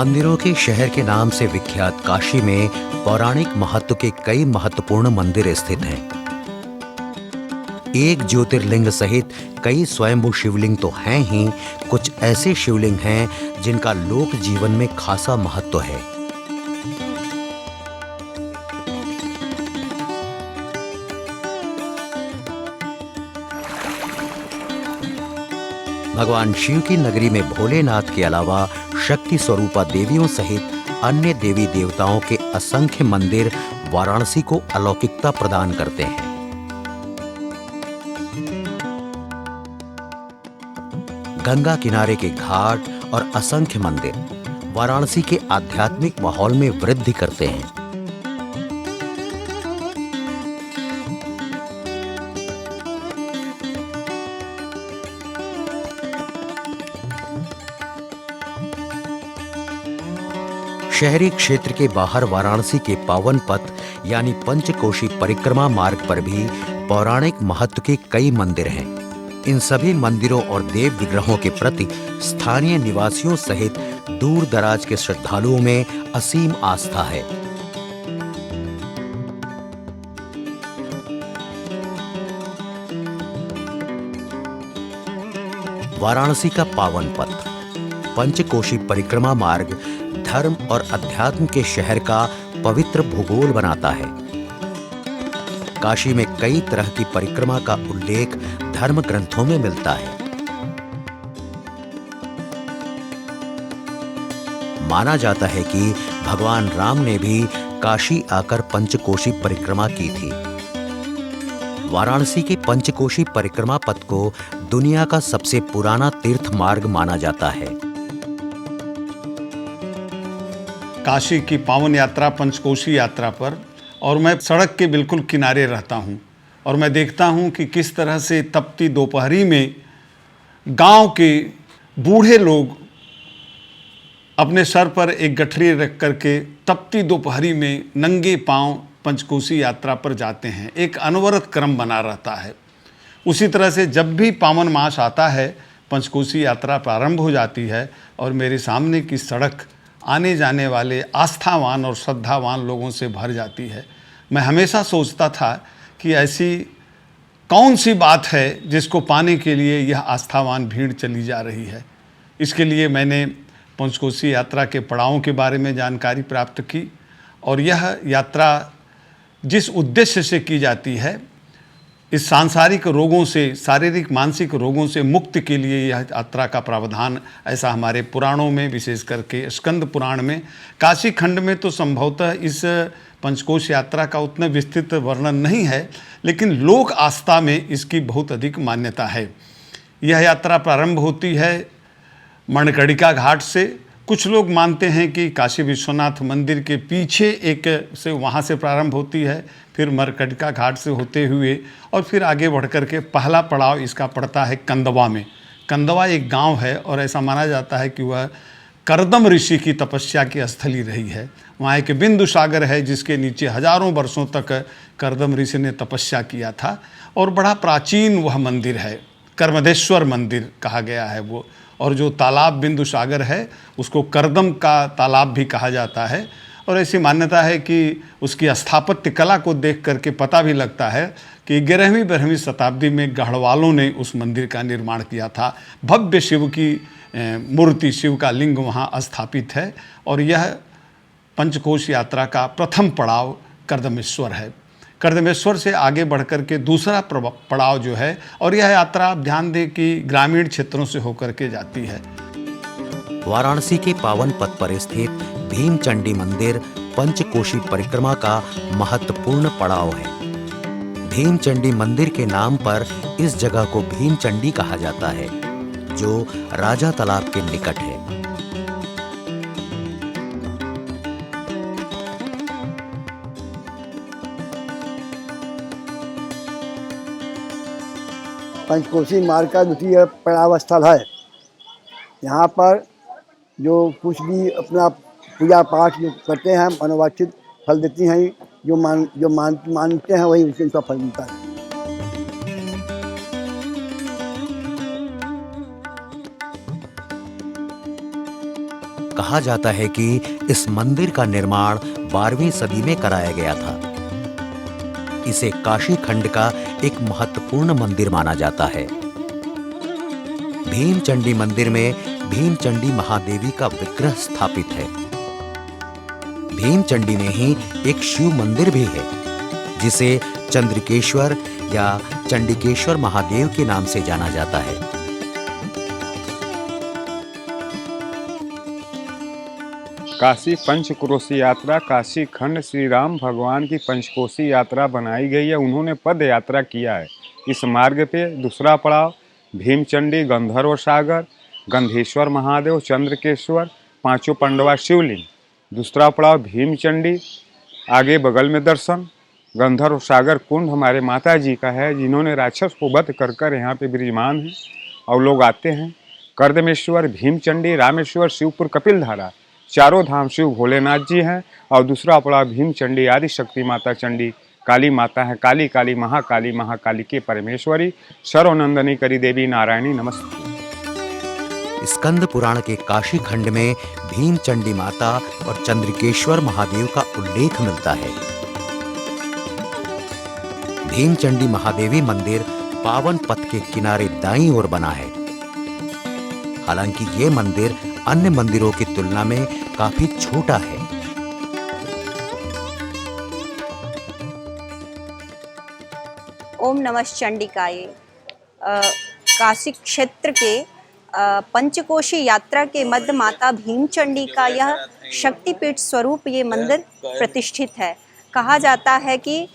मंदिरों के शहर के नाम से विख्यात काशी में पौराणिक महत्व के कई महत्वपूर्ण मंदिर स्थित हैं। एक ज्योतिर्लिंग सहित कई स्वयंभू शिवलिंग तो हैं ही, कुछ ऐसे शिवलिंग हैं जिनका लोक जीवन में खासा महत्व है। भगवान शिव की नगरी में भोलेनाथ के अलावा शक्ति स्वरूपा देवियों सहित अन्य देवी देवताओं के असंख्य मंदिर वाराणसी को अलौकिकता प्रदान करते हैं। गंगा किनारे के घाट और असंख्य मंदिर वाराणसी के आध्यात्मिक माहौल में वृद्धि करते हैं। शहरी क्षेत्र के बाहर वाराणसी के पावन पथ यानी पंचकोशी परिक्रमा मार्ग पर भी पौराणिक महत्व के कई मंदिर हैं। इन सभी मंदिरों और देव विग्रहों के प्रति स्थानीय निवासियों सहित दूर दराज के श्रद्धालुओं में असीम आस्था है। वाराणसी का पावन पथ पंचकोशी परिक्रमा मार्ग धर्म और अध्यात्म के शहर का पवित्र भूगोल बनाता है। काशी में कई तरह की परिक्रमा का उल्लेख धर्म ग्रंथों में मिलता है। माना जाता है कि भगवान राम ने भी काशी आकर पंचकोशी परिक्रमा की थी। वाराणसी के पंचकोशी परिक्रमा पथ को दुनिया का सबसे पुराना तीर्थ मार्ग माना जाता है। काशी की पावन यात्रा पंचकोशी यात्रा पर, और मैं सड़क के बिल्कुल किनारे रहता हूँ और मैं देखता हूँ कि किस तरह से तपती दोपहरी में गांव के बूढ़े लोग अपने सर पर एक गठरी रख करके तपती दोपहरी में नंगे पांव पंचकोशी यात्रा पर जाते हैं। एक अनवरत क्रम बना रहता है। उसी तरह से जब भी पावन मास आता है पंचकोशी यात्रा प्रारंभ हो जाती है और मेरे सामने की सड़क आने जाने वाले आस्थावान और श्रद्धावान लोगों से भर जाती है। मैं हमेशा सोचता था कि ऐसी कौन सी बात है जिसको पाने के लिए यह आस्थावान भीड़ चली जा रही है। इसके लिए मैंने पंचकोशी यात्रा के पड़ावों के बारे में जानकारी प्राप्त की और यह यात्रा जिस उद्देश्य से की जाती है, इस सांसारिक रोगों से, शारीरिक मानसिक रोगों से मुक्ति के लिए यह यात्रा का प्रावधान ऐसा हमारे पुराणों में, विशेष करके स्कंद पुराण में, काशी खंड में तो संभवतः इस पंचकोश यात्रा का उतना विस्तृत वर्णन नहीं है, लेकिन लोक आस्था में इसकी बहुत अधिक मान्यता है। यह यात्रा प्रारंभ होती है मणिकर्णिका घाट से। कुछ लोग मानते हैं कि काशी विश्वनाथ मंदिर के पीछे एक से वहाँ से प्रारंभ होती है, फिर मणिकर्णिका घाट से होते हुए और फिर आगे बढ़ कर के पहला पड़ाव इसका पड़ता है कंदवा में। कंदवा एक गांव है और ऐसा माना जाता है कि वह करदम ऋषि की तपस्या की स्थली रही है। वहाँ एक बिंदु सागर है जिसके नीचे हजारों वर्षों तक करदम ऋषि ने तपस्या किया था और बड़ा प्राचीन वह मंदिर है। कर्मदेश्वर मंदिर कहा गया है वो। और जो तालाब बिंदु सागर है उसको करदम का तालाब भी कहा जाता है। और ऐसी मान्यता है कि उसकी स्थापत्य कला को देख करके पता भी लगता है कि 11वीं-12वीं शताब्दी में गढ़वालों ने उस मंदिर का निर्माण किया था। भव्य शिव की मूर्ति, शिव का लिंग वहाँ स्थापित है और यह पंचकोश यात्रा का प्रथम पड़ाव कर्दमेश्वर है। कर्दमेश्वर से आगे बढ़कर के दूसरा पड़ाव जो है, और यह यात्रा आप ध्यान दें कि ग्रामीण क्षेत्रों से होकर के जाती है। वाराणसी के पावन पथ पर स्थित भीमचंडी मंदिर पंचकोशी परिक्रमा का महत्वपूर्ण पड़ाव है। भीमचंडी मंदिर के नाम पर इस जगह को भीमचंडी कहा जाता है, जो राजा तालाब के निकट है। पंचकोशी मार्ग का द्वितीय पड़ाव स्थल है। यहाँ पर जो कुछ भी अपना पूजा पाठ जो करते हैं मनोवांछित फल देती हैं। जो मानते हैं वही उनका फल मिलता है। कहा कहा जाता है कि इस मंदिर का निर्माण 12वीं सदी में कराया गया था। इसे काशी खंड का एक महत्वपूर्ण मंदिर माना जाता है। भीमचंडी मंदिर में भीमचंडी महादेवी का विग्रह स्थापित है। भीमचंडी में ही एक शिव मंदिर भी है, जिसे चंद्रकेश्वर या चंडिकेश्वर महादेव के नाम से जाना जाता है। काशी पंचक्रोशी यात्रा काशी खंड श्री राम भगवान की पंचकोशी यात्रा बनाई गई है। उन्होंने पद यात्रा किया है। इस मार्ग पे दूसरा पड़ाव भीमचंडी, गंधर्व सागर, गंधेश्वर महादेव, चंद्रकेश्वर, पांचों पांडवा शिवलिंग। दूसरा पड़ाव भीमचंडी, आगे बगल में दर्शन। गंधर्व सागर कुंड हमारे माता जी का है, जिन्होंने राक्षस को वध कर कर यहाँ पे विराजमान हैं और लोग आते हैं। कर्दमेश्वर, भीमचंडी, रामेश्वर, शिवपुर, कपिलधारा, चारों धाम शिव भोलेनाथ जी हैं। और दूसरा पड़ा भीमचंडी आदि शक्ति माता चंडी काली माता है। काली काली महाकाली, महाकाली के परमेश्वरी, सर्वनंदनी करी देवी नारायणी नमस्ते। स्कंद पुराण के काशी खंड में भीमचंडी माता और चंद्रकेश्वर महादेव का उल्लेख मिलता है। भीमचंडी महादेवी मंदिर पावन पथ के किनारे दाईं ओर बना है। हालांकि ये मंदिर अन्य मंदिरों की तुलना में काफी छोटा है। ओम नमः चंडिकाय। काशी क्षेत्र के पंचकोशी यात्रा के मध्य माता भीमचंडी का यह शक्तिपीठ स्वरूप ये मंदिर प्रतिष्ठित है। कहा जाता है कि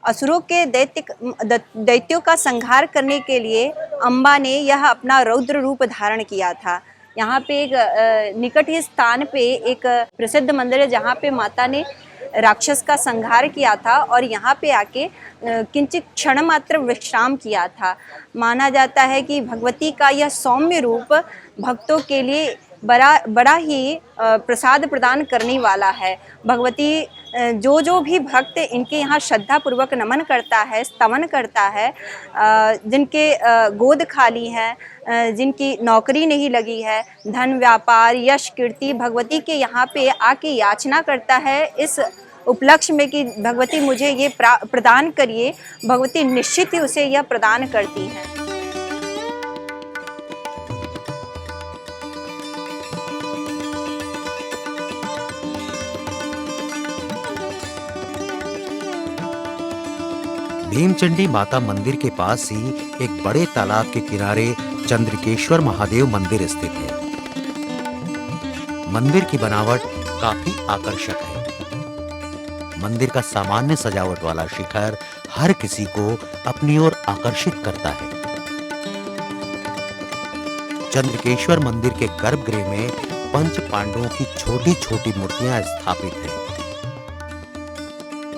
असुरों के दैत्यों का संहार करने के लिए अम्बा ने यह अपना रौद्र रूप धारण किया था। यहाँ पे एक निकट ही स्थान पे एक प्रसिद्ध मंदिर है, जहाँ पे माता ने राक्षस का संहार किया था और यहाँ पे आके किंचित क्षण मात्र विश्राम किया था। माना जाता है कि भगवती का यह सौम्य रूप भक्तों के लिए बड़ा ही प्रसाद प्रदान करने वाला है। भगवती जो भी भक्त इनके यहाँ श्रद्धा पूर्वक नमन करता है, स्तवन करता है, जिनके गोद खाली है, जिनकी नौकरी नहीं लगी है, धन व्यापार यश कीर्ति भगवती के यहाँ पे आके याचना करता है इस उपलक्ष्य में कि भगवती मुझे ये प्रदान करिए, भगवती निश्चित ही उसे यह प्रदान करती हैं। भीमचंडी माता मंदिर के पास ही एक बड़े तालाब के किनारे चंद्रकेश्वर महादेव मंदिर स्थित है। मंदिर की बनावट काफी आकर्षक है। मंदिर का सामान्य सजावट वाला शिखर हर किसी को अपनी ओर आकर्षित करता है। चंद्रकेश्वर मंदिर के गर्भगृह में पंच पांडवों की छोटी-छोटी मूर्तियां स्थापित हैं।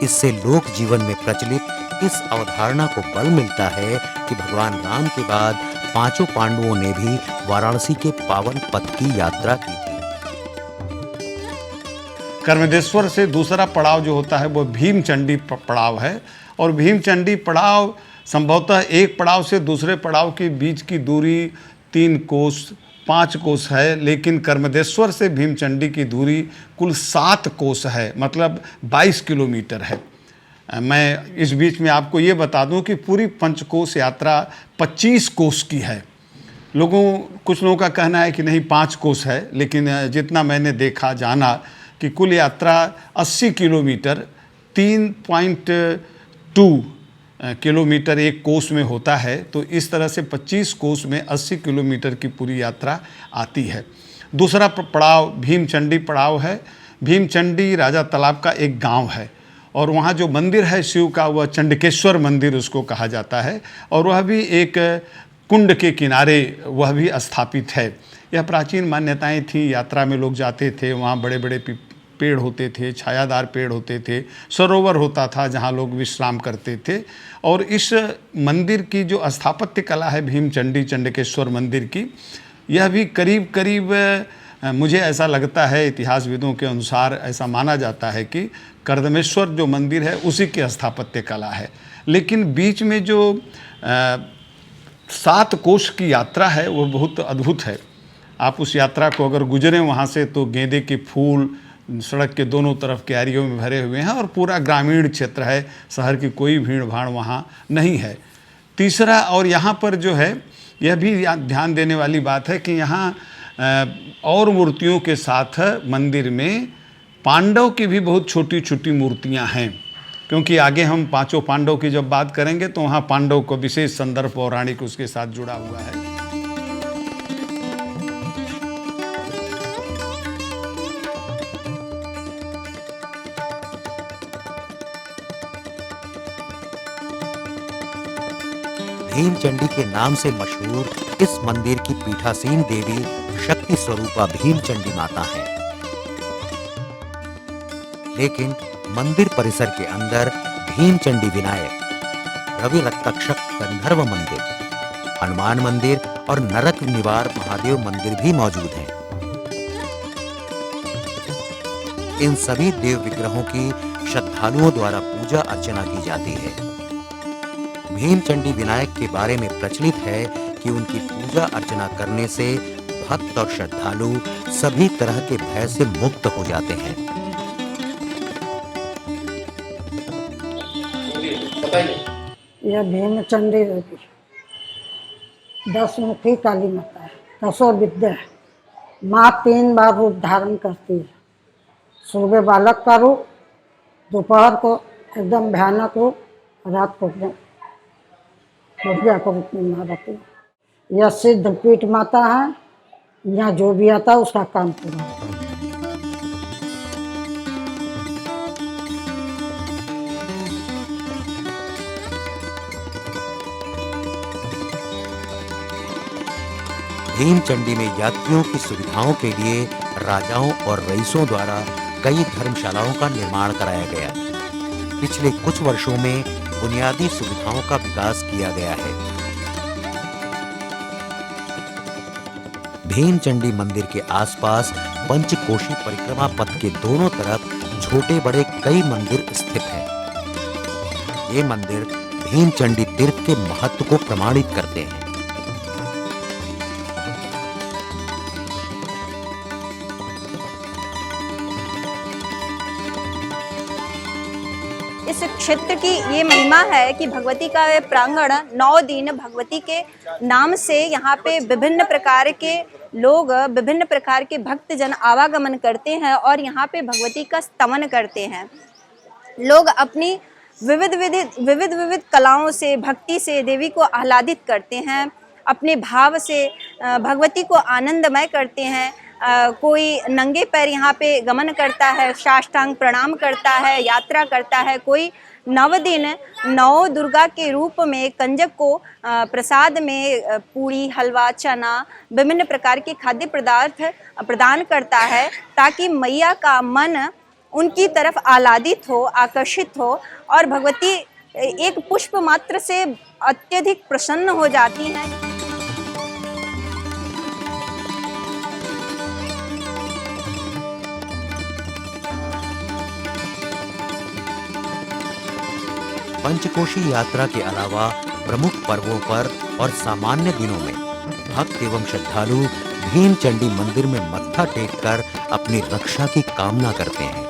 इससे लोक जीवन में प्रचलित इस अवधारणा को बल मिलता है कि भगवान राम के बाद पांचों पांडवों ने भी वाराणसी के पावन पथ की यात्रा की थी। कर्मदेश्वर से दूसरा पड़ाव जो होता है वो भीमचंडी पड़ाव है। और भीमचंडी पड़ाव संभवतः एक पड़ाव से दूसरे पड़ाव के बीच की दूरी 3 कोस 5 कोस है, लेकिन कर्मदेश्वर से भीमचंडी की दूरी कुल 7 कोस है, मतलब 22 किलोमीटर है। मैं इस बीच में आपको ये बता दूं कि पूरी पंचकोश यात्रा 25 कोस की है। कुछ लोगों का कहना है कि नहीं 5 कोस है, लेकिन जितना मैंने देखा जाना कि कुल यात्रा 80 किलोमीटर 3.2 किलोमीटर एक कोस में होता है। तो इस तरह से 25 कोस में 80 किलोमीटर की पूरी यात्रा आती है। दूसरा पड़ाव भीमचंडी पड़ाव है। भीमचंडी राजा तालाब का एक गांव है और वहाँ जो मंदिर है शिव का वह चंडकेश्वर मंदिर उसको कहा जाता है और वह भी एक कुंड के किनारे वह भी स्थापित है। यह प्राचीन मान्यताएं थी। यात्रा में लोग जाते थे, वहाँ बड़े बड़े पेड़ होते थे, छायादार पेड़ होते थे, सरोवर होता था जहाँ लोग विश्राम करते थे। और इस मंदिर की जो स्थापत्य कला है भीमचंडी चंडकेश्वर मंदिर की, यह भी करीब करीब मुझे ऐसा लगता है, इतिहासविदों के अनुसार ऐसा माना जाता है कि कर्दमेश्वर जो मंदिर है उसी की स्थापत्य कला है। लेकिन बीच में जो 7 कोस की यात्रा है वो बहुत अद्भुत है। आप उस यात्रा को अगर गुजरें वहाँ से तो गेंदे के फूल सड़क के दोनों तरफ क्यारियों में भरे हुए हैं और पूरा ग्रामीण क्षेत्र है, शहर की कोई भीड़ भाड़ वहाँ नहीं है। तीसरा, और यहाँ पर जो है यह भी ध्यान देने वाली बात है कि यहाँ और मूर्तियों के साथ मंदिर में पांडव की भी बहुत छोटी छोटी मूर्तियाँ हैं, क्योंकि आगे हम पांचों पांडव की जब बात करेंगे तो वहाँ पांडव को विशेष संदर्भ पौराणिक उसके साथ जुड़ा हुआ है। भीमचंडी के नाम से मशहूर इस मंदिर की पीठासीन देवी शक्ति स्वरूपा भीमचंडी माता है। लेकिन मंदिर परिसर के अंदर भीमचंडी विनायक, रवि रक्तक्षक गंधर्व मंदिर, हनुमान मंदिर और नरक निवार महादेव मंदिर भी मौजूद हैं। इन सभी देव विग्रहों की श्रद्धालुओं द्वारा पूजा अर्चना की जाती है। भीमचंडी विनायक के बारे में प्रचलित है कि उनकी पूजा अर्चना करने से भक्त और श्रद्धालु सभी तरह के भय से मुक्त हो जाते हैं। यह भीमचंडी देवी 10 मुखी काली माता है, 10 विद्या है। माँ 3 बार रूप धारण करती है। सुबह बालक का रूप, दोपहर को एकदम भयानक रूप, रात को एकदम बढ़िया का रूप में माँ रहती है। यह सिद्ध पीठ माता है। यहाँ जो भी आता है उसका काम पूरा होता है। भीमचंडी में यात्रियों की सुविधाओं के लिए राजाओं और रईसों द्वारा कई धर्मशालाओं का निर्माण कराया गया। पिछले कुछ वर्षों में बुनियादी सुविधाओं का विकास किया गया है। भीमचंडी मंदिर के आसपास पंचकोशी परिक्रमा पथ के दोनों तरफ छोटे बड़े कई मंदिर स्थित हैं। ये मंदिर भीमचंडी तीर्थ के महत्व को प्रमाणित करते हैं। इस क्षेत्र की ये महिमा है कि भगवती का ये प्रांगण 9 दिन भगवती के नाम से यहाँ पे विभिन्न प्रकार के लोग, विभिन्न प्रकार के भक्तजन आवागमन करते हैं और यहाँ पे भगवती का स्तवन करते हैं। लोग अपनी विविध कलाओं से, भक्ति से देवी को आह्लादित करते हैं, अपने भाव से भगवती को आनंदमय करते हैं। कोई नंगे पैर यहाँ पे गमन करता है, साष्टांग प्रणाम करता है, यात्रा करता है। कोई 9 दिन 9 दुर्गा के रूप में कंजक को प्रसाद में पूरी, हलवा, चना, विभिन्न प्रकार के खाद्य पदार्थ प्रदान करता है, ताकि मैया का मन उनकी तरफ आह्लादित हो, आकर्षित हो और भगवती एक पुष्प मात्र से अत्यधिक प्रसन्न हो जाती हैं। पंचकोशी यात्रा के अलावा प्रमुख पर्वों पर और सामान्य दिनों में भक्त एवं श्रद्धालु भीमचंडी मंदिर में मत्था टेककर अपनी रक्षा की कामना करते हैं।